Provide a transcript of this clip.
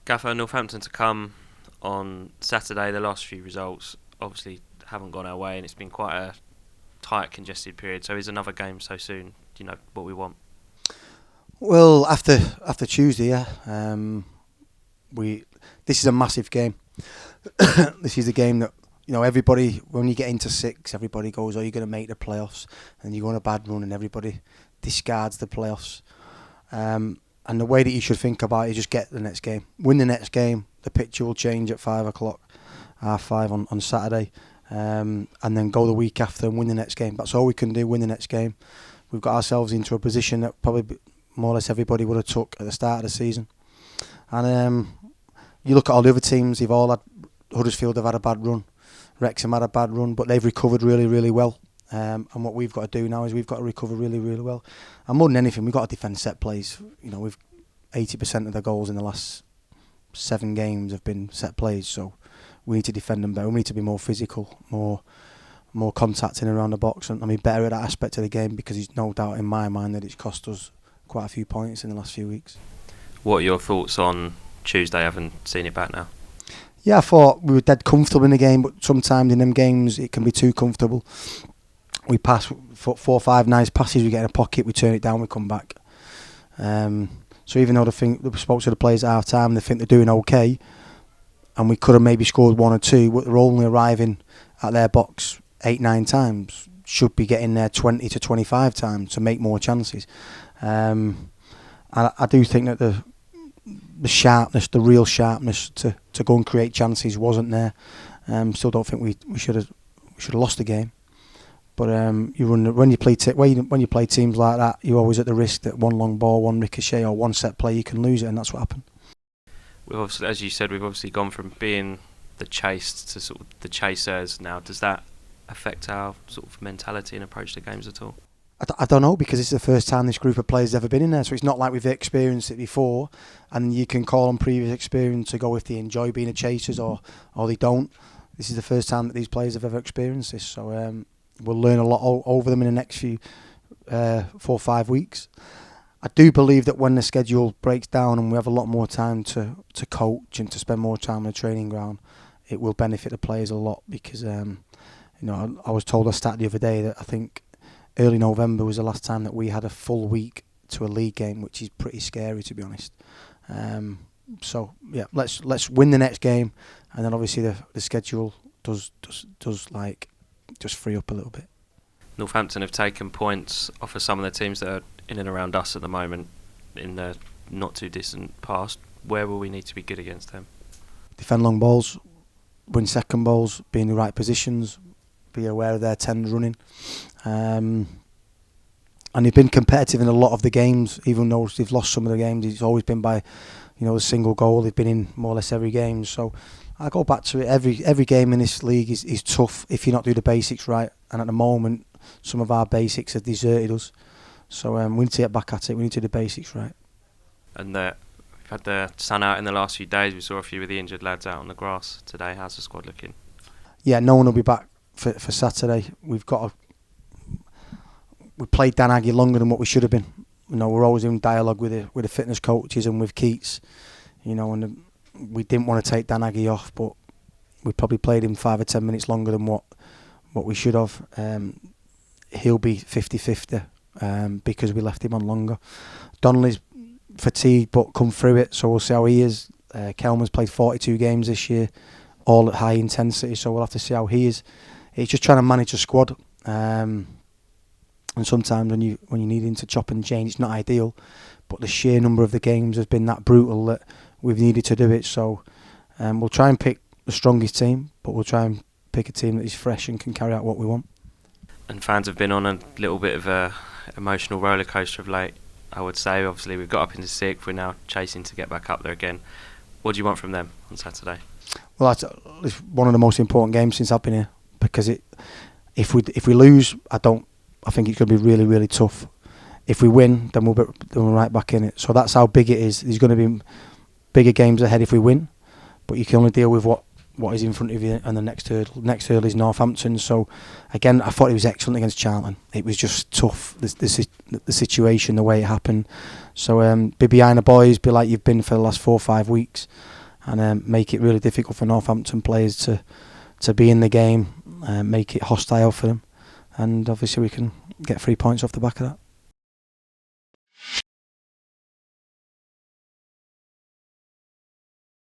Gaffer, Northampton to come on Saturday. The last few results obviously haven't gone our way, and it's been quite a tight, congested period. So is another game so soon? Do you know what we want? Well, after Tuesday, yeah. We This is a massive game. This is the game that everybody, when you get into six, everybody goes, "Oh, you're going to make the playoffs," and you go on a bad run, and everybody discards the playoffs. And the way that you should think about it is just get the next game, win the next game. The picture will change at 5 o'clock, 5 on Saturday, and then go the week after and win the next game. That's all we can do. Win the next game. We've got ourselves into a position that probably more or less everybody would have took at the start of the season. And you look at all the other teams; they've all had. Huddersfield have had a bad run. Wrexham had a bad run, but they've recovered really, really well. And what we've got to do now is we've got to recover really, really well. And more than anything, we've got to defend set plays. We've 80% of the goals in the last 7 games have been set plays, so we need to defend them better. We need to be more physical, more contacting around the box, and be better at that aspect of the game, because there's no doubt in my mind that it's cost us quite a few points in the last few weeks. What are your thoughts on Tuesday? I haven't seen it back now. Yeah, I thought we were dead comfortable in the game, but sometimes in them games it can be too comfortable. We pass 4 or 5 nice passes, we get in a pocket, we turn it down, we come back. So even though we spoke to the players at half time, they think they're doing okay, and we could have maybe scored 1 or 2, but they're only arriving at their box 8-9 times. Should be getting there 20 to 25 times to make more chances. And I do think that the sharpness, the real sharpness to go and create chances wasn't there. Still don't think we should have lost the game. But when you play teams like that, you're always at the risk that one long ball, one ricochet, or one set play, you can lose it, and that's what happened. We've obviously, as you said, we've obviously gone from being the chased to sort of the chasers now. Does that affect our sort of mentality and approach to games at all? I don't know, because it's the first time this group of players has ever been in there, so it's not like we've experienced it before, and you can call on previous experience to go if they enjoy being the chasers or they don't. This is the first time that these players have ever experienced this, so we'll learn a lot over them in the next few 4 or 5 weeks. I do believe that when the schedule breaks down and we have a lot more time to coach and to spend more time on the training ground, it will benefit the players a lot, because I was told a stat the other day that I think early November was the last time that we had a full week to a league game, which is pretty scary, to be honest. So yeah, let's win the next game, and then obviously the schedule does just free up a little bit. Northampton have taken points off of some of the teams that are in and around us at the moment in the not too distant past. Where will we need to be good against them? Defend long balls, win second balls, be in the right positions, be aware of their tens running. And they've been competitive in a lot of the games, even though they've lost some of the games. It's always been by a single goal. They've been in more or less every game. So I go back to it. Every game in this league is tough if you not do the basics right. And at the moment, some of our basics have deserted us. So we need to get back at it. We need to do the basics right. And we've had the sun out in the last few days. We saw a few of the injured lads out on the grass today. How's the squad looking? Yeah, no one will be back for Saturday. We played Dan Aggie longer than what we should have been. We're always in dialogue with the fitness coaches and with Keats. And we didn't want to take Dan Aggie off, but we probably played him 5 or 10 minutes longer than what we should have. He'll be 50-50 because we left him on longer. Donnelly's fatigued but come through it, so we'll see how he is. Kelman's played 42 games this year, all at high intensity, so we'll have to see how he is. It's just trying to manage a squad. And sometimes when you need him to chop and change, it's not ideal. But the sheer number of the games has been that brutal that we've needed to do it. So we'll try and pick the strongest team, but we'll try and pick a team that is fresh and can carry out what we want. And fans have been on a little bit of a emotional roller coaster of late, I would say. Obviously, we've got up into 6th. We're now chasing to get back up there again. What do you want from them on Saturday? Well, it's one of the most important games since I've been here, because if we lose, I think it's going to be really, really tough. If we win, then we're right back in it. So that's how big it is. There's going to be bigger games ahead if we win, but you can only deal with what is in front of you, and the next hurdle. Next hurdle is Northampton. So again, I thought he was excellent against Charlton. It was just tough, the situation, the way it happened. So be behind the boys, be like you've been for the last 4 or 5 weeks, and make it really difficult for Northampton players to be in the game, make it hostile for them, and obviously we can get 3 points off the back of that.